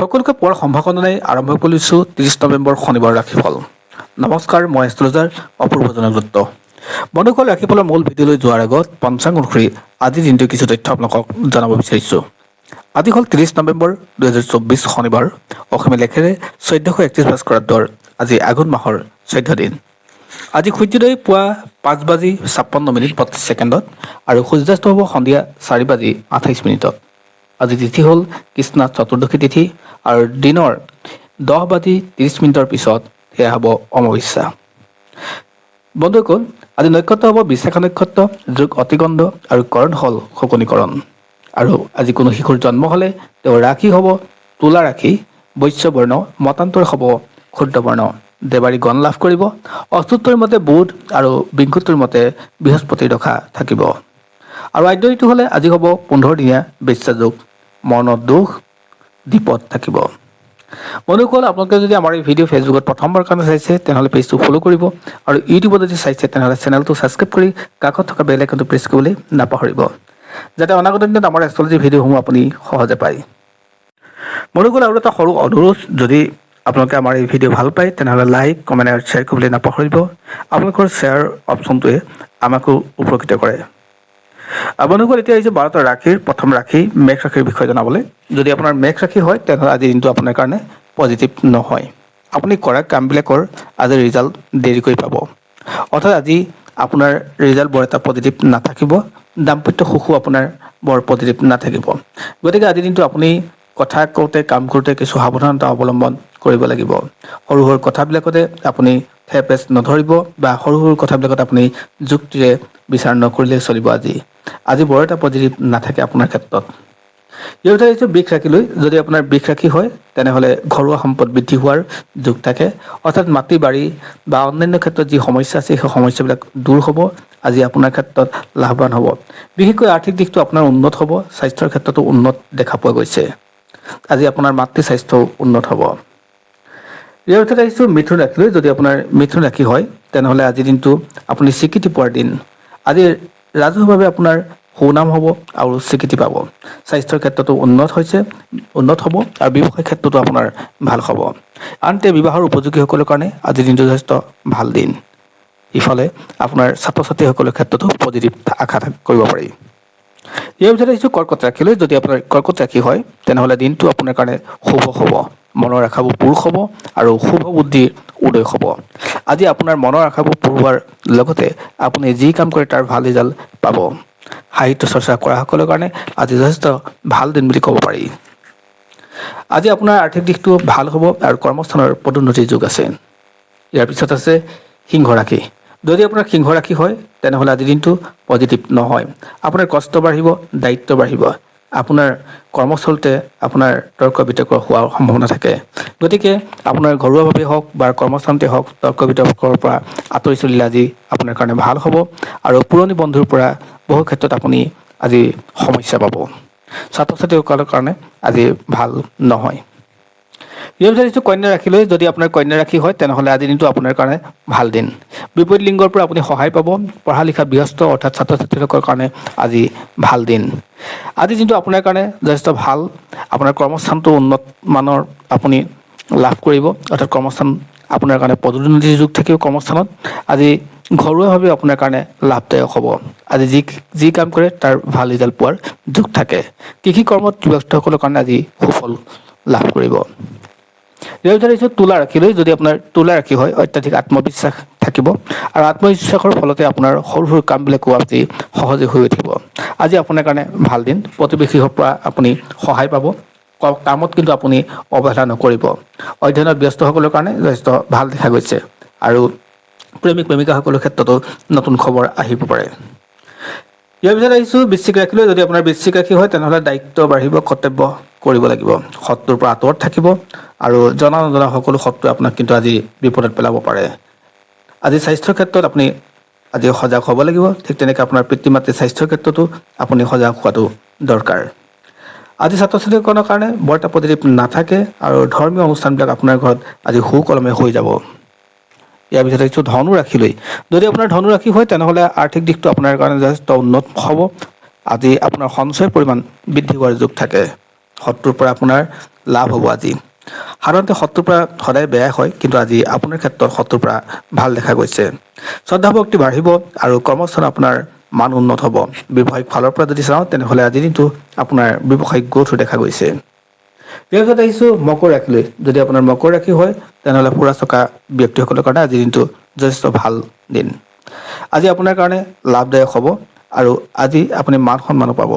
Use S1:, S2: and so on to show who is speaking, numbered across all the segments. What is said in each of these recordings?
S1: সকলোকে পোৱাৰ সম্ভাৱনাই আৰম্ভ কৰিছোঁ 30 নৱেম্বৰ শনিবাৰ ৰাশিফল। নমস্কাৰ, মই এষ্ট্ৰলজাৰ অপূৰ্ব জনদত্ত। বন্ধুসকল, ৰাশিফলৰ মূল ভিডিঅ'লৈ যোৱাৰ আগত পঞ্চাংগ অনুসৰি আজিৰ দিনটোৰ কিছু তথ্য আপোনালোকক জনাব বিচাৰিছোঁ। আজি হ'ল 30 নৱেম্বৰ 2024 শনিবাৰ। অসমীয়া লেখেৰে 1431 ভাস্কৰাব্দৰ আজি আঘোণ মাহৰ 14 দিন। আজি সূৰ্যোদয় পুৱা 5:56:32 আৰু সূৰ্যাস্ত হ'ব সন্ধিয়া 4:28। আজি তিথি হ'ল কৃষ্ণা চতুৰ্দশী তিথি আৰু দিনৰ 10:30 পিছত সেয়া হ'ব অমাৱস্যা। বন্ধুসকল, আজি নক্ষত্ৰ হ'ব বিশাখা নক্ষত্ৰ, যোগ অতিগন্ধ আৰু কৰণ হ'ল শকুনিকৰণ। আৰু আজি কোনো শিশুৰ জন্ম হ'লে তেওঁৰ ৰাশি হ'ব তুলা ৰাশি, বৈশ্য বৰ্ণ, মতান্তৰ হ'ব ক্ষুদ্ৰ বৰ্ণ। দেৱাৰী গণ লাভ কৰিব। অস্তুত্বৰ মতে বুধ আৰু বিংশুত্বৰ মতে বৃহস্পতিৰ দশা থাকিব। আৰু আদ্য ঋতু হ'লে আজি হ'ব 15 দিনীয়া বেশ্যা যোগ, মৰণৰ দোষ দ্বীপত থাকিব। বন্ধুসকল, আপোনালোকে যদি আমাৰ এই ভিডিঅ' ফেচবুকত প্ৰথমবাৰ কাৰণে চাইছে তেনেহ'লে পেজটো ফ'ল' কৰিব আৰু ইউটিউবত যদি চাইছে তেনেহ'লে চেনেলটো ছাবস্ক্ৰাইব কৰি কাষত থকা বেল আইকনটো প্ৰেছ কৰিবলৈ নাপাহৰিব, যাতে অনাগত দিনত আমাৰ এষ্ট্ৰলজি ভিডিঅ'সমূহ আপুনি সহজে পায়। বন্ধুসকল, আৰু এটা সৰু অনুৰোধ, যদি আপোনালোকে আমাৰ এই ভিডিঅ' ভাল পায় তেনেহ'লে লাইক, কমেণ্ট আৰু শ্বেয়াৰ কৰিবলৈ নাপাহৰিব। আপোনালোকৰ শ্বেয়াৰ অপশ্যনটোৱে আমাকো উপকৃত কৰে। বন্ধুসকল, এতিয়া আহিছোঁ 12টা ৰাশিৰ প্ৰথম ৰাশি মেষ ৰাশিৰ বিষয়ে জনাবলৈ। যদি আপোনাৰ মেষ ৰাশি হয় তেনেহ'লে আজিৰ দিনটো আপোনাৰ কাৰণে পজিটিভ নহয়। আপুনি কৰা কামবিলাকৰ আজি ৰিজাল্ট দেৰিকৈ পাব, অৰ্থাৎ আজি আপোনাৰ ৰিজাল্ট বৰ এটা পজিটিভ নাথাকিব। দাম্পত্য সুখো আপোনাৰ বৰ পজিটিভ নাথাকিব। গতিকে আজিৰ দিনটো আপুনি কথা কওঁতে, কাম কৰোঁতে কিছু সাৱধানতা অৱলম্বন কৰিব লাগিব। সৰু সৰু কথাবিলাকতে আপুনি থেপেচ নধৰিব বা সৰু সৰু কথাবিলাকত আপুনি যুক্তিৰে বিচাৰ নকৰিলে চলিব। আজি বৰ এটা পজিটিভ নাথাকে আপোনাৰ ক্ষেত্ৰত। ইয়াৰ ভিতৰত আহিছোঁ বৃষ ৰাশিলৈ। যদি আপোনাৰ বৃষ ৰাশি হয় তেনেহ'লে ঘৰুৱা সম্পদ বৃদ্ধি হোৱাৰ যোগ থাকে, অৰ্থাৎ মাটি বাৰী বা অন্যান্য ক্ষেত্ৰত যি সমস্যা আছে সেই সমস্যাবিলাক দূৰ হ'ব। আজি আপোনাৰ ক্ষেত্ৰত লাভৱান হ'ব। বিশেষকৈ আৰ্থিক দিশটো আপোনাৰ উন্নত হ'ব। স্বাস্থ্যৰ ক্ষেত্ৰতো উন্নত দেখা পোৱা গৈছে। আজি আপোনাৰ মাতৃ স্বাস্থ্যও উন্নত হ'ব। ইয়াৰ ভিতৰত আহিছোঁ মিথুন ৰাশিলৈ। যদি আপোনাৰ মিথুন ৰাশি হয় তেনেহ'লে আজিৰ দিনটো আপুনি স্বীকৃতি পোৱাৰ দিন। আজি ৰাজহুৱাভাৱে আপোনাৰ সুনাম হ'ব আৰু স্বীকৃতি পাব। স্বাস্থ্যৰ ক্ষেত্ৰতো উন্নত হ'ব আৰু ব্যৱসায় ক্ষেত্ৰতো আপোনাৰ ভাল হ'ব। আনহাতে বিবাহৰ উপযোগীসকলৰ কাৰণে আজিৰ দিনটো যথেষ্ট ভাল দিন। ইফালে আপোনাৰ ছাত্ৰ ছাত্ৰীসকলৰ ক্ষেত্ৰতো পজিটিভ আশা কৰিব পাৰি। ইয়াৰ ভিতৰত আহিছোঁ কৰ্কট ৰাশিলৈ। যদি আপোনাৰ কৰ্কট ৰাশি হয় তেনেহ'লে দিনটো আপোনাৰ কাৰণে শুভ হ'ব। মনৰ আশাবোৰ পূৰ হ'ব আৰু শুভ বুদ্ধিৰ উদয় হ'ব। আজি আপোনাৰ মনৰ আশাবোৰ পূৰ হোৱাৰ লগতে আপুনি যি কাম কৰে তাৰ ভাল ৰিজাল্ট পাব। সাহিত্য চৰ্চা কৰাসকলৰ কাৰণে আজি যথেষ্ট ভাল দিন বুলি ক'ব পাৰি। আজি আপোনাৰ আৰ্থিক দিশটো ভাল হ'ব আৰু কৰ্মস্থানৰ পদোন্নতিৰ যোগ আছে। ইয়াৰ পিছত আছে সিংহ ৰাশি। যদি আপোনাৰ সিংহ ৰাশি হয় তেনেহ'লে আজিৰ দিনটো পজিটিভ নহয়। আপোনাৰ কষ্ট বাঢ়িব, দায়িত্ব বাঢ়িব। আপোনাৰ কৰ্মস্থলীতে আপোনাৰ তৰ্ক বিতৰ্ক হোৱাৰ সম্ভাৱনা থাকে। গতিকে আপোনাৰ ঘৰুৱাভাৱে হওক বা কৰ্মস্থানতে হওক তৰ্ক বিতৰ্কৰ পৰা আঁতৰি চলিলে আজি আপোনাৰ কাৰণে ভাল হ'ব। আৰু পুৰণি বন্ধুৰ পৰা বহু ক্ষেত্ৰত আপুনি আজি সমস্যা পাব। ছাত্ৰ ছাত্ৰীসকলৰ কাৰণে আজি ভাল নহয়। ইয়াৰ ভিতৰত আহিছোঁ কন্যা ৰাশিলৈ। যদি আপোনাৰ কন্যা ৰাশি হয় তেনেহ'লে আজিৰ দিনটো আপোনাৰ কাৰণে ভাল দিন। বিপৰীত লিংগৰ পৰা আপুনি সহায় পাব। পঢ়া লিখা ব্যস্ত অৰ্থাৎ ছাত্ৰ ছাত্ৰীসকলৰ কাৰণে আজি ভাল দিন। আজি দিনটো আপোনাৰ কাৰণে যথেষ্ট ভাল। আপোনাৰ কৰ্মস্থানটো উন্নত মানৰ আপুনি লাভ কৰিব, অৰ্থাৎ কৰ্মস্থান আপোনাৰ কাৰণে পদোন্নতিৰ যুগ থাকিব। কৰ্মস্থানত আজি ঘৰুৱাভাৱে আপোনাৰ কাৰণে লাভদায়ক হ'ব। আজি যি কাম কৰে তাৰ ভাল ৰিজাল্ট পোৱাৰ যোগ থাকে। কৃষি কৰ্মত ব্যস্তসকলৰ কাৰণে আজি সুফল লাভ কৰিব। ইয়াৰ ভিতৰত আহিছোঁ তুলা ৰাশিলৈ। যদি আপোনাৰ তুলা ৰাশি হয় অত্যাধিক আত্মবিশ্বাস থাকিব আৰু আত্মবিশ্বাসৰ ফলতে আপোনাৰ সৰু সৰু কামবিলাকো আজি সহজে হৈ উঠিব। আজি আপোনাৰ কাৰণে ভাল দিন। প্ৰতিবেশীৰ পৰা আপুনি সহায় পাব। কামত কিন্তু আপুনি অৱহেলা নকৰিব। অধ্যয়নত ব্যস্তসকলৰ কাৰণে যথেষ্ট ভাল দেখা গৈছে আৰু প্ৰেমিক প্ৰেমিকাসকলৰ ক্ষেত্ৰতো নতুন খবৰ আহিব পাৰে। ইয়াৰ ভিতৰত আহিছোঁ বৃশ্চিক ৰাশিলৈ। যদি আপোনাৰ বৃশ্চিক ৰাশি হয় তেনেহ'লে দায়িত্ব বাঢ়িব, কৰ্তব্য কৰিব লাগিব। শত্ৰুৰ পৰা আঁতৰত থাকিব আৰু জনা নজনা সকলো শত্ৰুৱে আপোনাক কিন্তু আজি বিপদত পেলাব পাৰে। আজি স্বাস্থ্যৰ ক্ষেত্ৰত আপুনি আজি সজাগ হ'ব লাগিব। ঠিক তেনেকৈ আপোনাৰ পিতৃ মাতৃৰ স্বাস্থ্যৰ ক্ষেত্ৰতো আপুনি সজাগ হোৱাটো দৰকাৰ। আজি ছাত্ৰ ছাত্ৰীসকলৰ কাৰণে বৰ এটা পজিটিভ নাথাকে আৰু ধৰ্মীয় অনুষ্ঠানবিলাক আপোনাৰ ঘৰত আজি সুকলমে হৈ যাব। ইয়াৰ ভিতৰত আহিছোঁ ধনু ৰাশিলৈ। যদি আপোনাৰ ধনু ৰাশি হয় তেনেহ'লে আৰ্থিক দিশটো আপোনাৰ কাৰণে যথেষ্ট উন্নত হ'ব। আজি আপোনাৰ সঞ্চয়ৰ পৰিমাণ বৃদ্ধি হোৱাৰ যোগ থাকে। শত্ৰুৰ পৰা আপোনাৰ লাভ হ'ব আজি। সাধাৰণতে শত্ৰুৰ পৰা সদায় বেয়া হয়, কিন্তু আজি আপোনাৰ ক্ষেত্ৰত শত্ৰুৰ পৰা ভাল দেখা গৈছে। শ্ৰদ্ধা ভক্তি বাঢ়িব আৰু কৰ্মস্থানত আপোনাৰ মান উন্নত হ'ব। ব্যৱসায়িক ফালৰ পৰা যদি চাওঁ তেনেহ'লে আজিৰ দিনটো আপোনাৰ ব্যৱসায়িক গ্ৰথো দেখা গৈছে। ইয়াৰ পিছত আহিছোঁ মকৰ ৰাশিলৈ। যদি আপোনাৰ মকৰ ৰাশি হয় তেনেহ'লে ফুৰা চকা ব্যক্তিসকলৰ কাৰণে আজিৰ দিনটো যথেষ্ট ভাল দিন। আজি আপোনাৰ কাৰণে লাভদায়ক হ'ব আৰু আজি আপুনি মান সন্মানো পাব।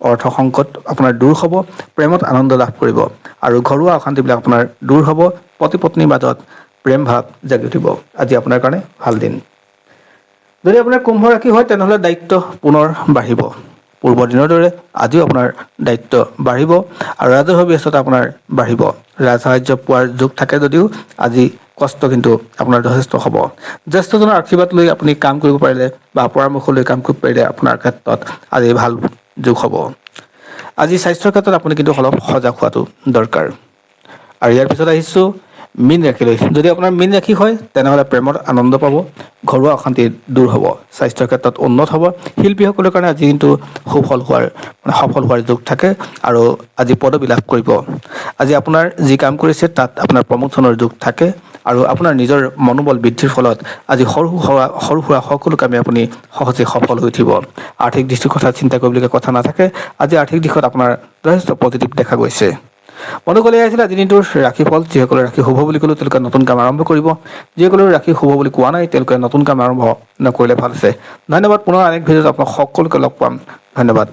S1: অৰ্থ সংকট আপোনাৰ দূৰ হ'ব, প্ৰেমত আনন্দ লাভ কৰিব আৰু ঘৰুৱা অশান্তিবিলাক আপোনাৰ দূৰ হ'ব। পতি পত্নীৰ মাজত প্ৰেম ভাৱ জাগি উঠিব। আজি আপোনাৰ কাৰণে ভাল দিন। যদি আপোনাৰ কুম্ভ ৰাশি হয় তেনেহ'লে দায়িত্ব পুনৰ বাঢ়িব। পূৰ্বৰ দিনৰ দৰে আজিও আপোনাৰ দায়িত্ব বাঢ়িব আৰু ৰাজহুৱা ব্যস্ততা আপোনাৰ বাঢ়িব। ৰাজসাহাৰ্য পোৱাৰ যোগ থাকে যদিও আজি কষ্ট কিন্তু আপোনাৰ যথেষ্ট হ'ব। জ্যেষ্ঠজনৰ আশীৰ্বাদ লৈ আপুনি কাম কৰিব পাৰিলে বা পৰামৰ্শ লৈ কাম কৰিব পাৰিলে আপোনাৰ ক্ষেত্ৰত আজি ভাল যোগ হ'ব। আজি স্বাস্থ্যৰ ক্ষেত্ৰত আপুনি কিন্তু অলপ সজাগ হোৱাটো দৰকাৰ। আৰু ইয়াৰ পিছত আহিছোঁ মীন ৰাশিলৈ। যদি আপোনাৰ মীন ৰাশি হয় তেনেহ'লে প্ৰেমত আনন্দ পাব, ঘৰুৱা অশান্তি দূৰ হ'ব, স্বাস্থ্যৰ ক্ষেত্ৰত উন্নত হ'ব। শিল্পীসকলৰ কাৰণে আজি কিন্তু সফল হোৱাৰ যোগ থাকে আৰু আজি পদবী লাভ কৰিব। আজি আপোনাৰ যি কাম কৰিছে তাত আপোনাৰ প্ৰমোচনৰ যোগ থাকে আৰু আপোনাৰ নিজৰ মনোবল বৃদ্ধিৰ ফলত আজি সৰু সুৰা সকলো কামে আপুনি সহজে সফল হৈ উঠিব। আৰ্থিক দিশটোৰ কথা চিন্তা কৰিবলগীয়া কথা নাথাকে। আজি আৰ্থিক দিশত আপোনাৰ যথেষ্ট পজিটিভ দেখা গৈছে। বন্ধুসকল, এয়া আছিল আজি দিনটোৰ ৰাশিফল। যিসকলৰ ৰাশি শুভ বুলি ক'লো তেওঁলোকে নতুন কাম আৰম্ভ কৰিব। যিসকলৰ ৰাশি শুভ বুলি কোৱা নাই তেওঁলোকে নতুন কাম আৰম্ভ নকৰিলে ভাল আছে। ধন্যবাদ। পুনৰ আন এক ভিডিঅ'ত আপোনাক সকলোকে লগ পাম। ধন্যবাদ।